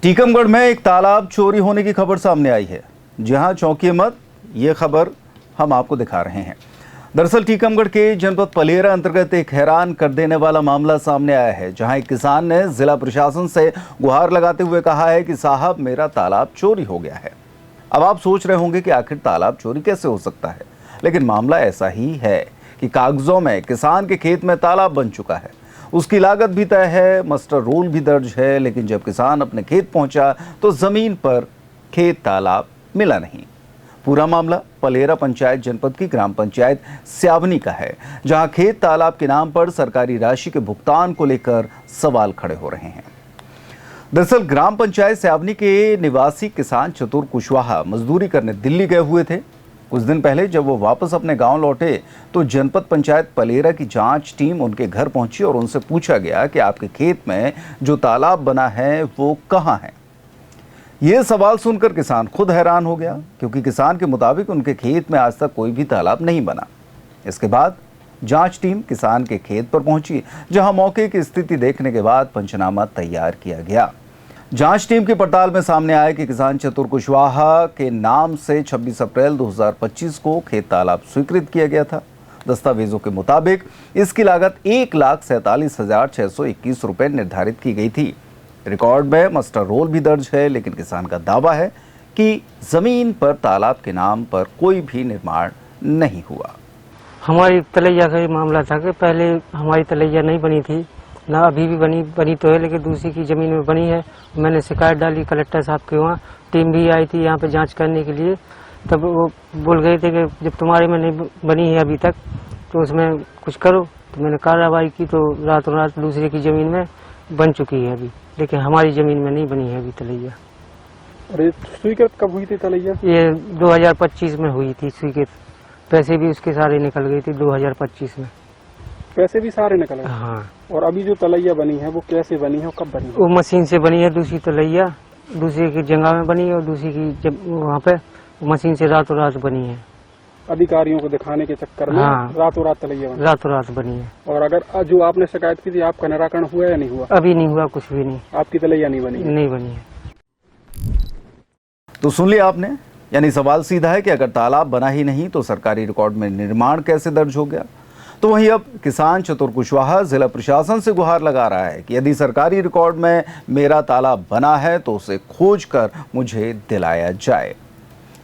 टीकमगढ़ में एक तालाब चोरी होने की खबर सामने आई है। जहां चौंकिए मत, ये खबर हम आपको दिखा रहे हैं। दरअसल टीकमगढ़ के जनपद पलेरा अंतर्गत एक हैरान कर देने वाला मामला सामने आया है, जहां एक किसान ने जिला प्रशासन से गुहार लगाते हुए कहा है कि साहब मेरा तालाब चोरी हो गया है। अब आप सोच रहे होंगे कि आखिर तालाब चोरी कैसे हो सकता है, लेकिन मामला ऐसा ही है कि कागजों में किसान के खेत में तालाब बन चुका है, उसकी लागत भी तय है, मास्टर रोल भी दर्ज है, लेकिन जब किसान अपने खेत पहुंचा तो जमीन पर खेत तालाब मिला नहीं। पूरा मामला पलेरा पंचायत जनपद की ग्राम पंचायत स्यावनी का है, जहां खेत तालाब के नाम पर सरकारी राशि के भुगतान को लेकर सवाल खड़े हो रहे हैं। दरअसल ग्राम पंचायत स्यावनी के निवासी किसान चतुर कुशवाहा मजदूरी करने दिल्ली गए हुए थे। कुछ दिन पहले जब वो वापस अपने गांव लौटे तो जनपद पंचायत पलेरा की जांच टीम उनके घर पहुंची और उनसे पूछा गया कि आपके खेत में जो तालाब बना है वो कहां है। ये सवाल सुनकर किसान खुद हैरान हो गया, क्योंकि किसान के मुताबिक उनके खेत में आज तक कोई भी तालाब नहीं बना। इसके बाद जांच टीम किसान के खेत पर पहुंची, जहां मौके की स्थिति देखने के बाद पंचनामा तैयार किया गया। जांच टीम की पड़ताल में सामने आया कि किसान चतुर कुशवाहा के नाम से 26 अप्रैल 2025 को खेत तालाब स्वीकृत किया गया था। दस्तावेजों के मुताबिक इसकी लागत 1,47,621 रुपए निर्धारित की गई थी। रिकॉर्ड में मास्टर रोल भी दर्ज है, लेकिन किसान का दावा है कि जमीन पर तालाब के नाम पर कोई भी निर्माण नहीं हुआ। हमारी तलैया का ये मामला था कि पहले हमारी तलैया नहीं बनी थी, ना अभी भी बनी तो है, लेकिन दूसरी की जमीन में बनी है। मैंने शिकायत डाली कलेक्टर साहब के वहाँ, टीम भी आई थी यहाँ पे जांच करने के लिए। तब वो बोल गए थे कि जब तुम्हारे में नहीं बनी है अभी तक तो उसमें कुछ करो। तो मैंने कार्रवाई की तो रातों रात दूसरे की जमीन में बन चुकी है अभी, लेकिन हमारी जमीन में नहीं बनी है अभी तलैया। अरे स्वीकृत कब हुई थी तलैया? ये 2025 में हुई थी स्वीकृत। पैसे भी उसके सारे निकल गए थे 2025 में। पैसे भी सारे निकल गए? हाँ। और अभी जो तलैया बनी है वो कैसे बनी है और कब बनी है? वो मशीन से बनी है दूसरी तलैया, दूसरी की जगह में बनी है और दूसरी की जब वहाँ पे मशीन से रातों रात बनी है। अधिकारियों को दिखाने के चक्कर में हाँ। रातों रात तलैया बनी? रातों रात बनी है। और अगर जो आपने शिकायत की थी आपका निराकरण हुआ या नहीं हुआ? अभी नहीं हुआ, कुछ भी नहीं। आपकी तलैया नहीं बनी? नहीं बनी है। तो सुन लिया आपने, यानी सवाल सीधा है कि अगर तालाब बना ही नहीं तो सरकारी रिकॉर्ड में निर्माण कैसे दर्ज हो गया। तो वहीं अब किसान चतुर कुशवाहा जिला प्रशासन से गुहार लगा रहा है कि यदि सरकारी रिकॉर्ड में मेरा तालाब बना है तो उसे खोज कर मुझे दिलाया जाए।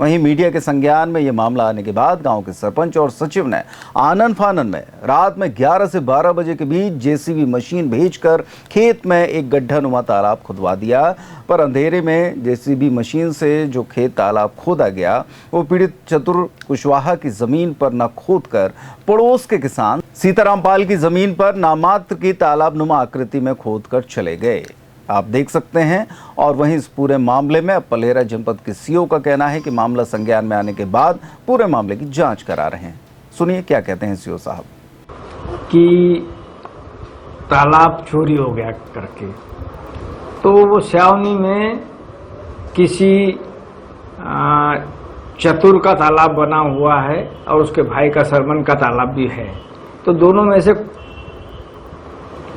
वहीं मीडिया के संज्ञान में यह मामला आने के बाद गांव के सरपंच और सचिव ने आनन फानन में रात में 11 से 12 बजे के बीच जेसीबी मशीन भेजकर खेत में एक गड्ढानुमा तालाब खुदवा दिया। पर अंधेरे में जेसीबी मशीन से जो खेत तालाब खोदा गया वो पीड़ित चतुर कुशवाहा की जमीन पर न खोदकर पड़ोस के किसान सीताराम पाल की जमीन पर नामात्र की तालाबनुमा आकृति में खोदकर चले गए। आप देख सकते हैं। और वहीं इस पूरे मामले में अब पलेरा जनपद के सीओ का कहना है कि मामला संज्ञान में आने के बाद पूरे मामले की जांच करा रहे हैं। सुनिए क्या कहते हैं सीओ साहब। कि तालाब चोरी हो गया करके, तो वो स्यावनी में किसी चतुर का तालाब बना हुआ है और उसके भाई का सरमन का तालाब भी है। तो दोनों में से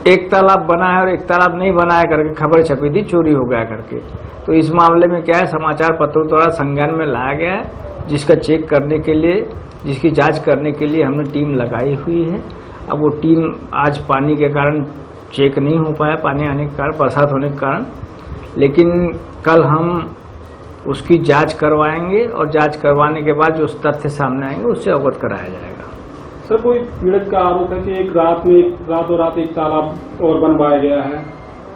एक तालाब बना है और एक तालाब नहीं बना है करके खबर छपी थी चोरी हो गया करके। तो इस मामले में क्या है, समाचार पत्रों द्वारा संज्ञान में लाया गया है, जिसका चेक करने के लिए, जिसकी जांच करने के लिए हमने टीम लगाई हुई है। अब वो टीम आज पानी के कारण चेक नहीं हो पाया, पानी आने के कारण, बरसात होने के कारण, लेकिन कल हम उसकी जांच करवाएंगे और जांच करवाने के बाद जो तथ्य सामने आएंगे उससे अवगत कराया जाएगा। सर, कोई पीड़ित का आरोप है कि एक रातों रात एक तालाब और बनवाया गया है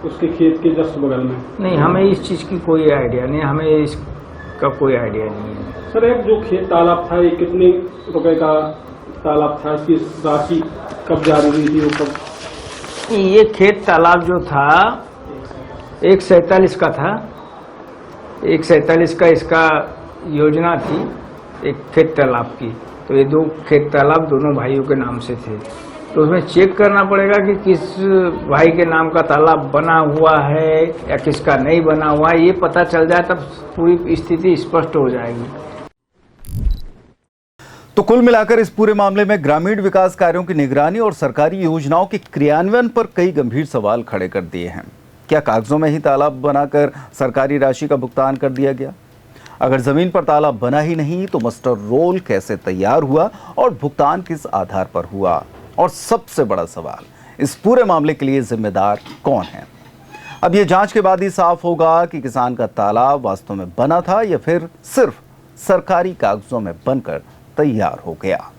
उसके खेत के जस्ट बगल में। नहीं, हमें इस चीज की कोई आइडिया नहीं, हमें इसका कोई आइडिया नहीं है। सर, एक जो खेत तालाब था ये कितने रुपए का तालाब था, इसकी राशि कब जारी हुई थी वो कब? ये खेत तालाब जो था 147 का था, 147 का इसका योजना थी एक खेत तालाब की। तो ये दो खेत तालाब दोनों भाइयों के नाम से थे। तो उसमें चेक करना पड़ेगा कि किस भाई के नाम का तालाब बना हुआ है या किसका नहीं बना हुआ है। ये पता चल जाए तब पूरी स्थिति स्पष्ट हो जाएगी। तो कुल मिलाकर इस पूरे मामले में ग्रामीण विकास कार्यों की निगरानी और सरकारी योजनाओं के क्रियान्वयन पर कई गंभीर सवाल खड़े कर दिए हैं। क्या कागजों में ही तालाब बनाकर सरकारी राशि का भुगतान कर दिया गया? अगर जमीन पर तालाब बना ही नहीं तो मास्टर रोल कैसे तैयार हुआ और भुगतान किस आधार पर हुआ? और सबसे बड़ा सवाल, इस पूरे मामले के लिए जिम्मेदार कौन है? अब ये जांच के बाद ही साफ होगा कि किसान का तालाब वास्तव में बना था या फिर सिर्फ सरकारी कागजों में बनकर तैयार हो गया।